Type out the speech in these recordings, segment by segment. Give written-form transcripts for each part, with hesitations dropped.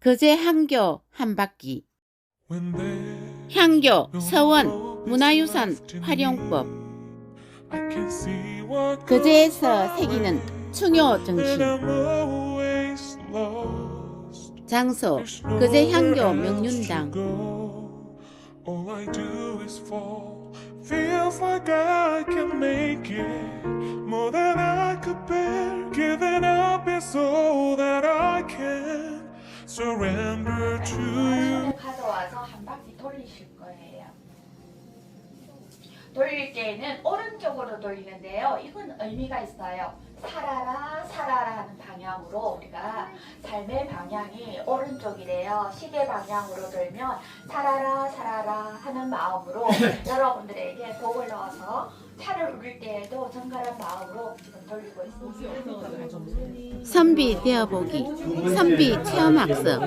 거제 향교 한 바퀴. 향교 서원 문화유산 활용법. 거제에서 새기는 충효 정신. 장소 거제 향교 명륜당. All I do is fall. Feels like I can make it more than I could bear. Giving up is all that I can surrender to you. 손을 가져와서 한 바퀴 돌리실 거예요. 돌릴 때에는 오른쪽으로 돌리는데요. 이건 의미가 있어요. 살아라 살아라 하는 방향으로 우리가 삶의 방향이 오른쪽이래요. 시계 방향으로 돌면 살아라 살아라 하는 마음으로 여러분들에게 복을 넣어서 차를 우릴 때에도 정갈한 마음으로 지금 돌리고 있습니다. 선비 되어보기. 선비 체험학습.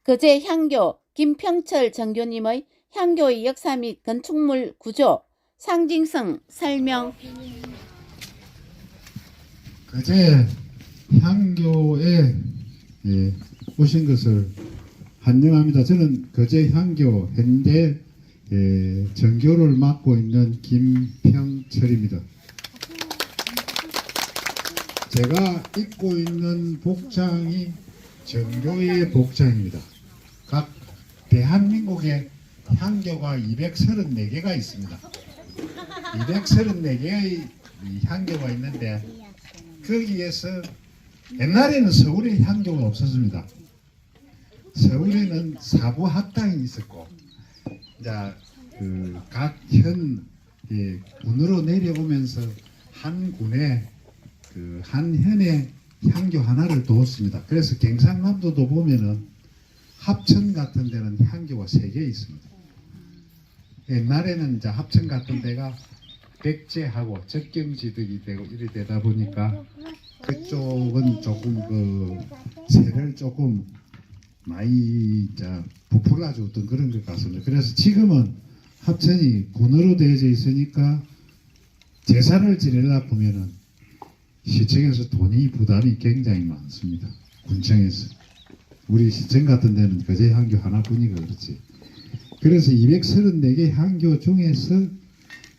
거제 향교 김평철 정교님의 향교의 역사 및 건축물 구조, 상징성 설명. 거제 향교에 오신 것을 환영합니다. 저는 거제 향교 현대 정교를 맡고 있는 김평철입니다. 제가 입고 있는 복장이 정교의 복장입니다. 각 대한민국에 향교가 234개가 있습니다. 234개의 향교가 있는데 거기에서 옛날에는 서울에 향교가 없었습니다. 서울에는 사부 학당이 있었고 각 현 군으로 내려오면서 한 군에 한 현에 향교 하나를 두었습니다. 그래서 경상남도도 보면은 합천 같은 데는 향교가 3개 있습니다. 옛날에는 합천 같은 데가 백제하고 접경지득이 되고 이래 되다 보니까 그쪽은 조금 세를 조금 많이 부풀어 줬던 그런 것 같습니다. 그래서 지금은 합천이 군으로 되어져 있으니까 제사를 지내려 보면은 시청에서 돈이 부담이 굉장히 많습니다. 군청에서. 우리 시청 같은 데는 거제 향교 하나뿐이가 그렇지. 그래서 234개 향교 중에서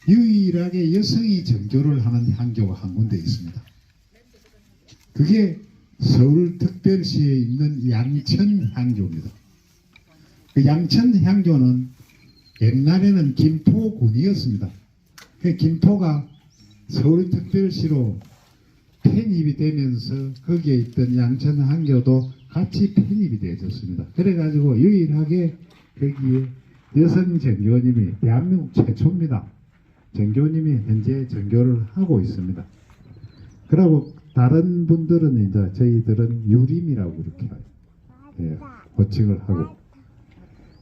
유일하게 여성이 정교를 하는 향교가 한 군데 있습니다. 그게 서울특별시에 있는 양천 향교입니다. 그 양천 향교는 옛날에는 김포군이었습니다. 그 김포가 서울특별시로 편입이 되면서 거기에 있던 양천 향교도 같이 편입이 되어졌습니다. 그래가지고 유일하게 거기에 여성 정교님이 대한민국 최초입니다. 정교님이 현재 정교를 하고 있습니다. 그리고 다른 분들은 이제 저희들은 유림이라고 이렇게 호칭을 하고,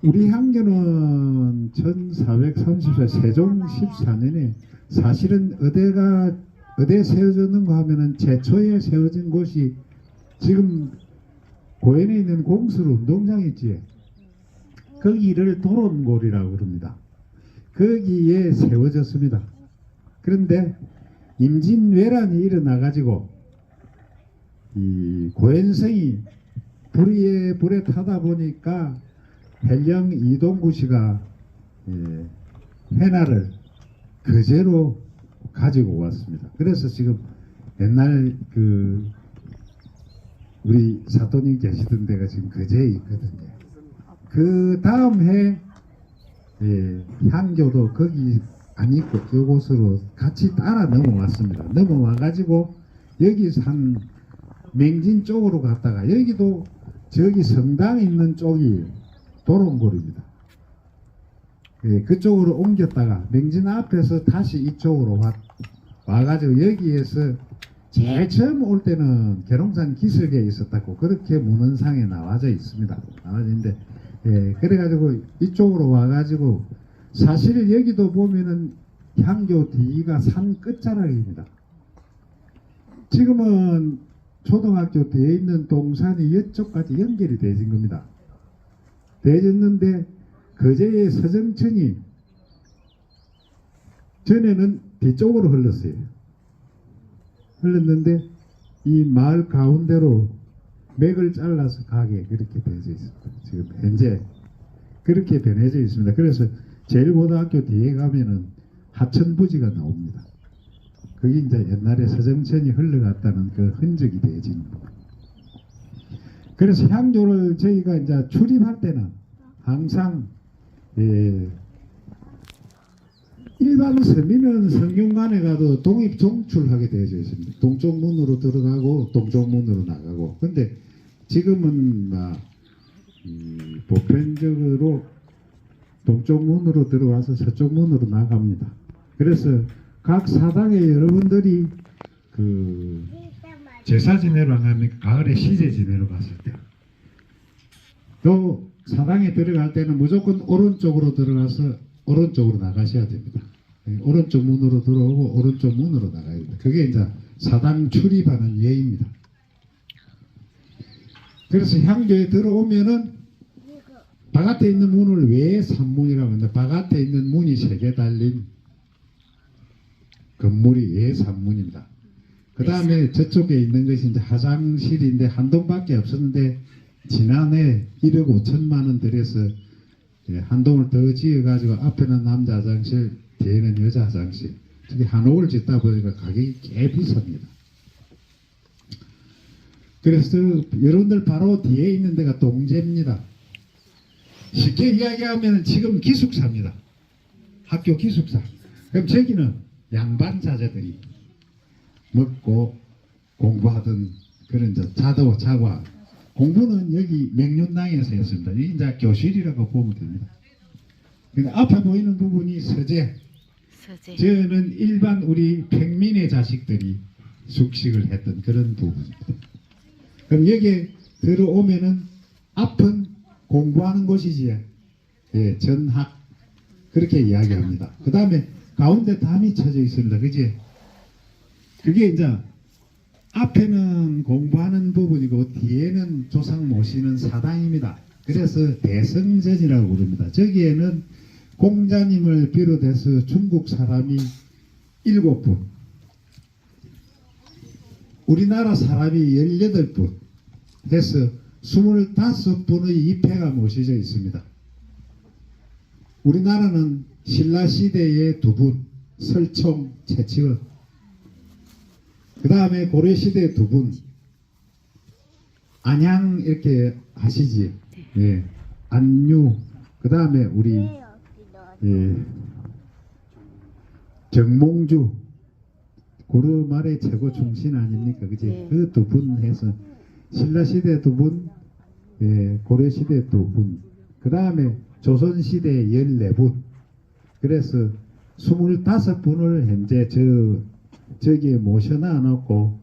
우리 향교는 1434 세종 14년에 사실은 어디에 세워졌는가 하면은 최초에 세워진 곳이 지금 고현에 있는 공술 운동장 있지. 거기를 도론골이라고 그럽니다. 거기에 세워졌습니다. 그런데 임진왜란이 일어나가지고 이 고현성이 불에 타다 보니까 헬령 이동구씨가 회나를 거제로 가지고 왔습니다. 그래서 지금 옛날 우리 사또님 계시던 데가 지금 거제에 있거든요. 그 다음 해 향교도 거기 안 있고 이곳으로 같이 따라 넘어왔습니다. 넘어와가지고 여기서 한 맹진 쪽으로 갔다가 여기도 저기 성당 있는 쪽이 도롱골입니다. 그쪽으로 옮겼다가 맹진 앞에서 다시 이쪽으로 와가지고 여기에서 제일 처음 올 때는 계룡산 기슭에 있었다고 그렇게 문헌상에 나와져 있습니다. 나와져있는데 그래가지고 이쪽으로 와가지고 사실 여기도 보면은 향교 뒤가 산 끝자락입니다. 지금은 초등학교 뒤에 있는 동산이 이쪽까지 연결이 되어진 겁니다. 되어졌는데 거제의 서정천이 전에는 뒤쪽으로 흘렀어요. 흘렀는데 이 마을 가운데로 맥을 잘라서 가게 그렇게 되어져 있습니다. 지금 현재 그렇게 변해져 있습니다. 그래서 제일고등학교 뒤에 가면은 하천부지가 나옵니다. 그게 이제 옛날에 서정천이 흘러갔다는 그 흔적이 되어진 겁니다. 그래서 향교를 저희가 이제 출입할 때는 항상 일반 서민은 성균관에 가도 동입 종출하게 되어져 있습니다. 동쪽 문으로 들어가고 동쪽 문으로 나가고. 근데 지금은 보편적으로 동쪽 문으로 들어와서 서쪽 문으로 나갑니다. 그래서 각 사당에 여러분들이 그 제사 지내러 안 가면 가을에 시제 지내러 갔을 때 또 사당에 들어갈 때는 무조건 오른쪽으로 들어가서 오른쪽으로 나가셔야 됩니다. 오른쪽 문으로 들어오고 오른쪽 문으로 나가야 됩니다. 그게 이제 사당 출입하는 예입니다. 그래서 향교에 들어오면은 바깥에 있는 문을 외 산문이라고 하는데 바깥에 있는 문이 3개 달린 건물이 외 산문입니다. 그 다음에 저쪽에 있는 것이 이제 화장실인데 한 동밖에 없었는데 지난해 1억 5천만 원 들여서 한 동을 더 지어가지고 앞에는 남자 화장실, 뒤에는 여자 화장실. 저기 한옥을 짓다 보니까 가격이 꽤 비쌉니다. 그래서 여러분들 바로 뒤에 있는 데가 동제입니다. 쉽게 이야기하면 지금 기숙사입니다. 학교 기숙사. 그럼 저기는 양반 자제들이 먹고 공부하던 그런 자도 자고 공부는 여기 명륜당에서 했습니다. 이게 이제 교실이라고 보면 됩니다. 근데 앞에 보이는 부분이 서재. 저는 일반 우리 평민의 자식들이 숙식을 했던 그런 부분입니다. 그럼 여기에 들어오면은 앞은 공부하는 곳이지. 예, 전학 그렇게 이야기합니다. 그 다음에 가운데 담이 쳐져 있습니다. 그지? 그게 이제 앞에는 공부하는 부분이고 뒤에는 조상 모시는 사당입니다. 그래서 대성전이라고 부릅니다. 저기에는 공자님을 비롯해서 중국 사람이 7분, 우리나라 사람이 18분 해서 25분의 입회가 모셔져 있습니다. 우리나라는 신라시대에 2분, 설총, 최치원, 그 다음에 고려시대에 2분, 안양 이렇게 하시지. 예, 안유, 그 다음에 우리 정몽주, 고려 말의 최고 충신 아닙니까? 그지? 그 2분 해서 신라시대 2분, 고려시대 2분, 그 다음에 조선시대 14분. 그래서 25분을 현재 저기에 모셔놔 놓고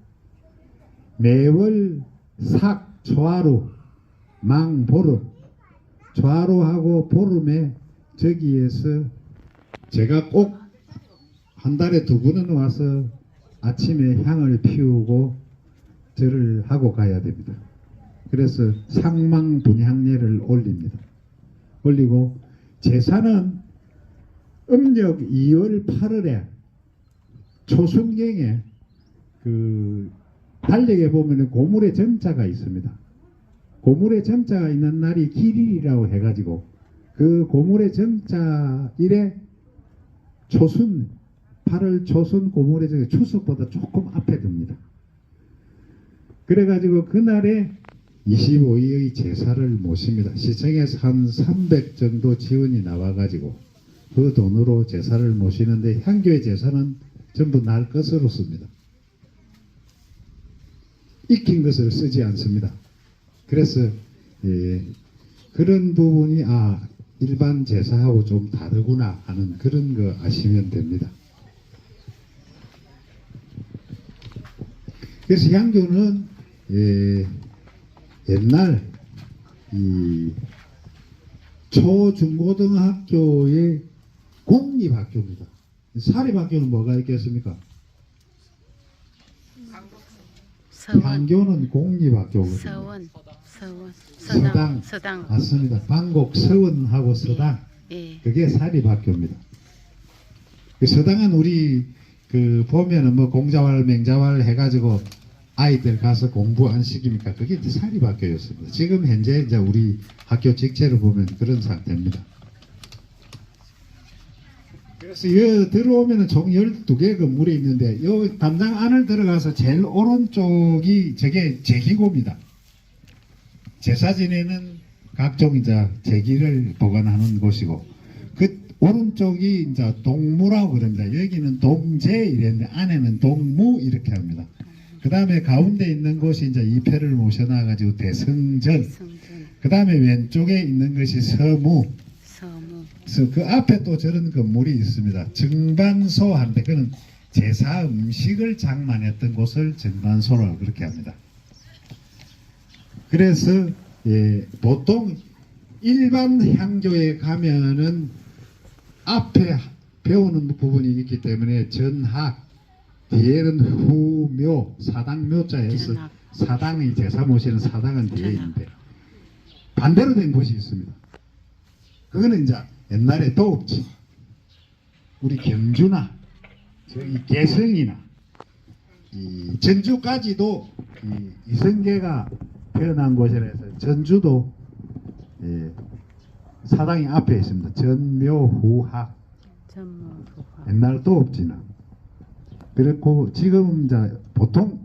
매월 삭, 초하루, 망, 보름, 초하루하고 보름에 저기에서 제가 꼭 한 달에 2번은 와서 아침에 향을 피우고 절을 하고 가야 됩니다. 그래서 상망 분향례를 올립니다. 올리고 제사는 음력 2월 8일에 초순경에 그 달력에 보면 고물의 정자가 있습니다. 고물의 정자가 있는 날이 길일이라고 해가지고 그 고물의 정자일에 초순 8월 초순 고물의 정자 추석보다 조금 앞에 듭니다. 그래가지고 그날에 25일의 제사를 모십니다. 시청에서 한 300 정도 지원이 나와가지고 그 돈으로 제사를 모시는데 향교의 제사는 전부 날 것으로 씁니다. 익힌 것을 쓰지 않습니다. 그래서 그런 부분이 일반 제사하고 좀 다르구나 하는 그런 거 아시면 됩니다. 그래서 향교는 옛날 이 초중고등학교의 공립학교입니다. 사립학교는 뭐가 있겠습니까? 향교는 공립학교거든요. 서당. 맞습니다. 방곡, 서원하고 서당. 그게 사립학교입니다. 그 서당은 우리 그 보면은 뭐 공자왈, 맹자왈 해가지고 아이들 가서 공부 안 시킵니까? 그게 이제 사립학교였습니다. 지금 현재 이제 우리 학교 직제로 보면 그런 상태입니다. 그래서 여기 들어오면은 총 12개 건물이 있는데 요 담장 안을 들어가서 제일 오른쪽이 저게 제기고입니다. 제사 지내는 각종 이제 제기를 보관하는 곳이고 그 오른쪽이 이제 동무라고 그럽니다. 여기는 동제 이랬는데 안에는 동무 이렇게 합니다. 그 다음에 가운데 있는 곳이 이제 이패를 모셔놔가지고 대성전. 그 다음에 왼쪽에 있는 것이 서무. 그래서 그 앞에 또 저런 건물이 있습니다. 증반소 하는데 그는 제사 음식을 장만했던 곳을 증반소라고 그렇게 합니다. 그래서 보통 일반 향교에 가면은 앞에 배우는 부분이 있기 때문에 전학, 뒤에는 후묘, 사당묘자에서 사당이 제사 모시는 사당은 뒤에 있는데 반대로 된 곳이 있습니다. 그거는 이제 옛날에 도읍지, 우리 경주나 저기 개성이나 이 전주까지도 이성계가 태어난 곳이라 해서 전주도 사당이 앞에 있습니다. 전묘후학. 옛날 도읍지나. 그렇고 지금 이제 보통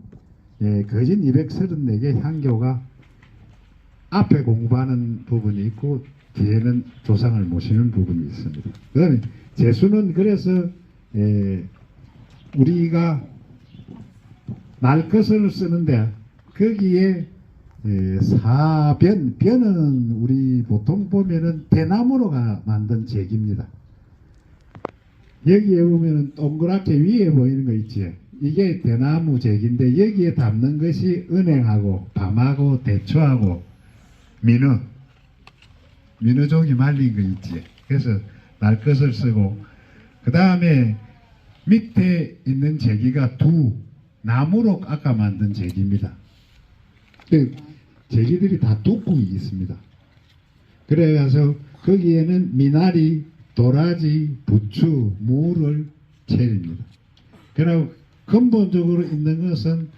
거진 234개 향교가 앞에 공부하는 부분이 있고 뒤에는 조상을 모시는 부분이 있습니다. 그 다음에 제수는 그래서 우리가 날것을 쓰는데 거기에 변은 우리 보통 보면은 대나무로 만든 제기입니다. 여기에 보면은 동그랗게 위에 보이는 거 있지. 이게 대나무 제기인데 여기에 담는 것이 은행하고 밤하고 대추하고 민우종이 말린 거 있지. 그래서 날것을 쓰고 그 다음에 밑에 있는 제기가 나무로 깎아 만든 제기입니다. 제기들이 다 뚜껑이 있습니다. 그래서 거기에는 미나리, 도라지, 부추, 무를 채립니다. 그리고 근본적으로 있는 것은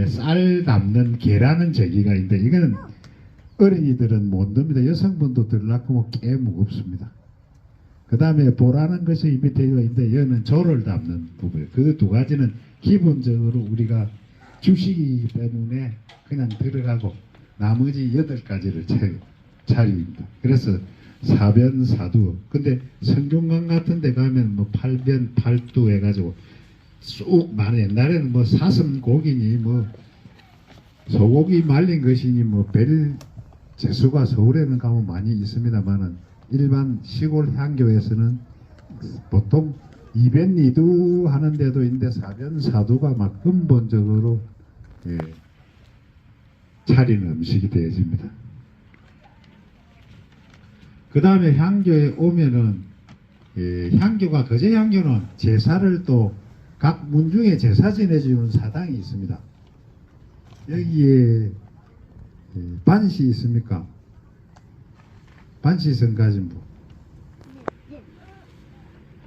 쌀 담는 계라는 제기가 있는데 이거는 어린이들은 못 듭니다. 여성분도 들라고 꽤 무겁습니다. 그 다음에 보라는 것이 밑에 있는데 여기는 조를 담는 부분. 그 두 가지는 기본적으로 우리가 주식이기 때문에 그냥 들어가고 나머지 8가지를 차립니다. 그래서 사변사두. 근데 성균관 같은 데 가면 뭐 팔변, 팔두 해가지고 쑥 많이 옛날에는 뭐 사슴고기니 뭐 소고기 말린 것이니 뭐 별 재수가 서울에는 가면 많이 있습니다만은 일반 시골 향교에서는 보통 이변이두 하는 데도 있는데 사변사두가 막 근본적으로 차리는 음식이 되어집니다. 그 다음에 향교에 오면은 향교가 거제 향교는 제사를 또 각 문중에 제사 지내주는 사당이 있습니다. 여기에 반시 있습니까? 반시성 가진 분.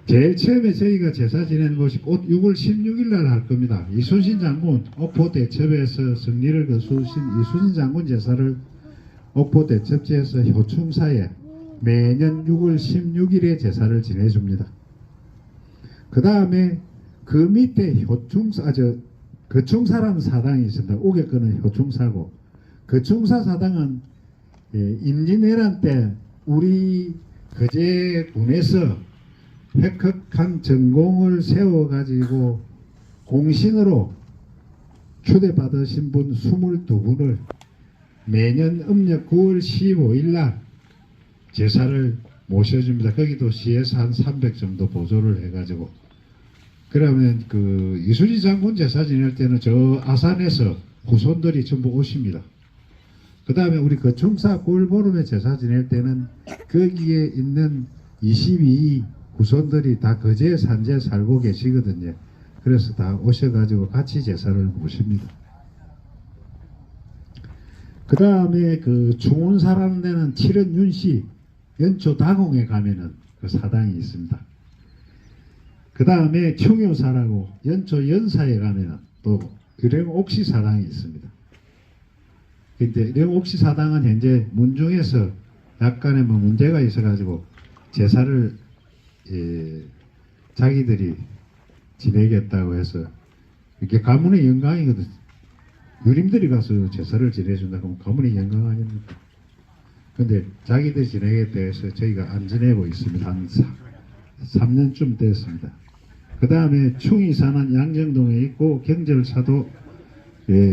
제일 처음에 저희가 제사 지내는 곳이 6월 16일 날 할 겁니다. 이순신 장군 옥포 대첩에서 승리를 거두신 이순신 장군 제사를 옥포 대첩지에서 효충사에 매년 6월 16일에 제사를 지내줍니다. 그 다음에 그 밑에 거충사라는 사당이 있습니다. 우계권은 효충사고 거충사 사당은 임진왜란 때 우리 거제군에서 획흑한 전공을 세워가지고 공신으로 초대받으신 분 22분을 매년 음력 9월 15일 날 제사를 모셔줍니다. 거기도 시에서 한 300 정도 보조를 해가지고 그러면 그 이순신 장군 제사 지낼 때는 저 아산에서 후손들이 전부 오십니다. 그 다음에 우리 거충사 꿀보름에 제사 지낼 때는 거기에 있는 22 후손들이 다 거제 산지에 살고 계시거든요. 그래서 다 오셔가지고 같이 제사를 모십니다. 그 다음에 그 중운사라는 데는 칠은윤씨 연초 다공에 가면은 그 사당이 있습니다. 그 다음에 충효사라고 연초 연사에 가면은 또 규랭옥시 사당이 있습니다. 근데 령옥시 사당은 현재 문중에서 약간의 뭐 문제가 있어가지고 제사를 자기들이 지내겠다고 해서 이게 가문의 영광이거든. 누님들이 가서 제사를 지내준다 그러면 가문의 영광 아닙니까? 근데 자기들이 지내겠다 해서 저희가 안 지내고 있습니다. 한 3년쯤 됐습니다. 그 다음에 충의사는 양정동에 있고 경절사도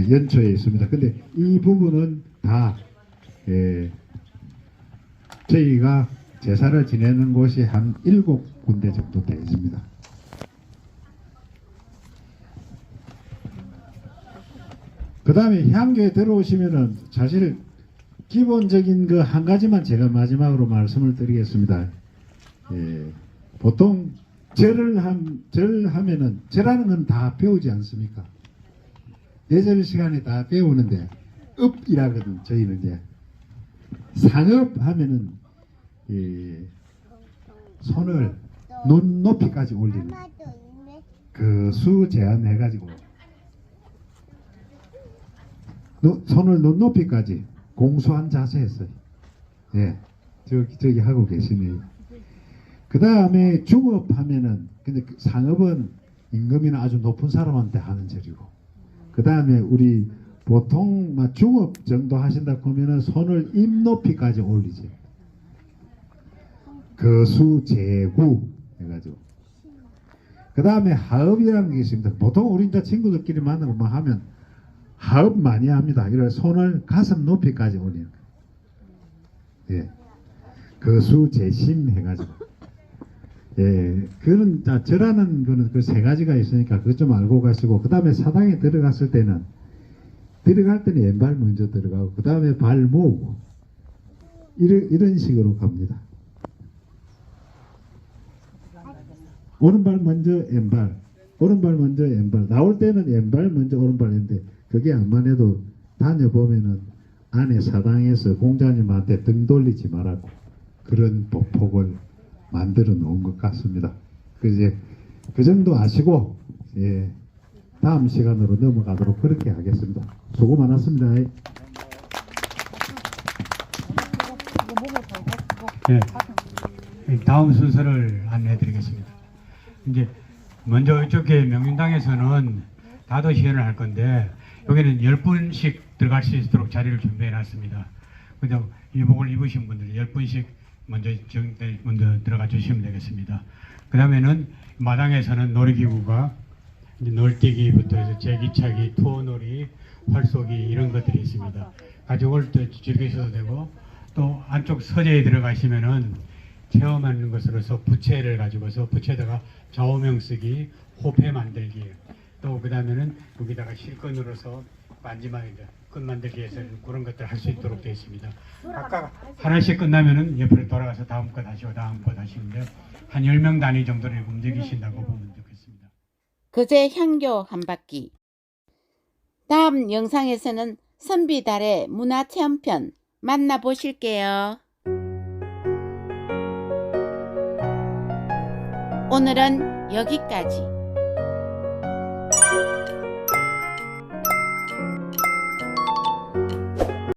연초에 있습니다. 근데 이 부분은 다 저희가 제사를 지내는 곳이 한 7군데 정도 되십니다. 그 다음에 향교에 들어오시면은 사실 기본적인 그 한 가지만 제가 마지막으로 말씀을 드리겠습니다. 보통 절하면은 절하는 건 다 배우지 않습니까? 예절 시간에 다 배우는데 읍이라거든. 저희는 이제 상읍 하면은 손을 눈 높이까지 올리는 그 수 제한해가지고 손을 눈 높이까지 공수한 자세였어요. 예, 저기 하고 계시네요. 그 다음에 중업 하면은 근데 상업은 임금이나 아주 높은 사람한테 하는 절이고, 그 다음에 우리 보통 중업 정도 하신다 하면은 손을 입 높이까지 올리지. 거수 제구 해가지고. 그 다음에 하업이라는 게 있습니다. 보통 우리 이제 친구들끼리 만나고 뭐 하면 하업 많이 합니다. 이래서 손을 가슴 높이까지 올리는 거예요. 예. 거수 제심 해가지고. 예, 그런 절하는 거는 그 세 가지가 있으니까 그것 좀 알고 가시고, 그 다음에 사당에 들어갔을 때는 들어갈 때는 왼발 먼저 들어가고 그 다음에 발 모으고 이런 식으로 갑니다. 오른발 먼저 왼발, 오른발 먼저 왼발, 나올 때는 왼발 먼저 오른발인데 그게 암만 해도 다녀보면은 안에 사당에서 공자님한테 등 돌리지 말라고 그런 보폭을 만들어 놓은 것 같습니다. 그 정도 아시고 다음 시간으로 넘어가도록 그렇게 하겠습니다. 수고 많았습니다. 네, 다음 순서를 안내해드리겠습니다. 이제 먼저 이쪽에 명륜당에서는 다도 시연을 할 건데 여기는 10분씩 들어갈 수 있도록 자리를 준비해 놨습니다. 그래서 유복을 입으신 분들 10분씩 먼저 들어가 주시면 되겠습니다. 그 다음에는 마당에서는 놀이기구가 널뛰기부터 해서 제기차기, 투어놀이, 활쏘기 이런 것들이 있습니다. 가족을 또 즐기셔도 되고, 또 안쪽 서재에 들어가시면은 체험하는 것으로서 부채를 가지고서 부채에다가 좌우명 쓰기, 호패 만들기, 또 그 다음에는 여기다가 실끈으로서 끝 만들기 해서 그런 것들 할 수 있도록 되어 있습니다. 각각 하나씩 끝나면은 옆으로 돌아가서 다음 거 하시고 다음 거 하시는데 한 10명 단위 정도를 움직이신다고 보면 좋겠습니다. 거제 향교 한 바퀴. 다음 영상에서는 선비달의 문화체험편 만나보실게요. 오늘은 여기까지.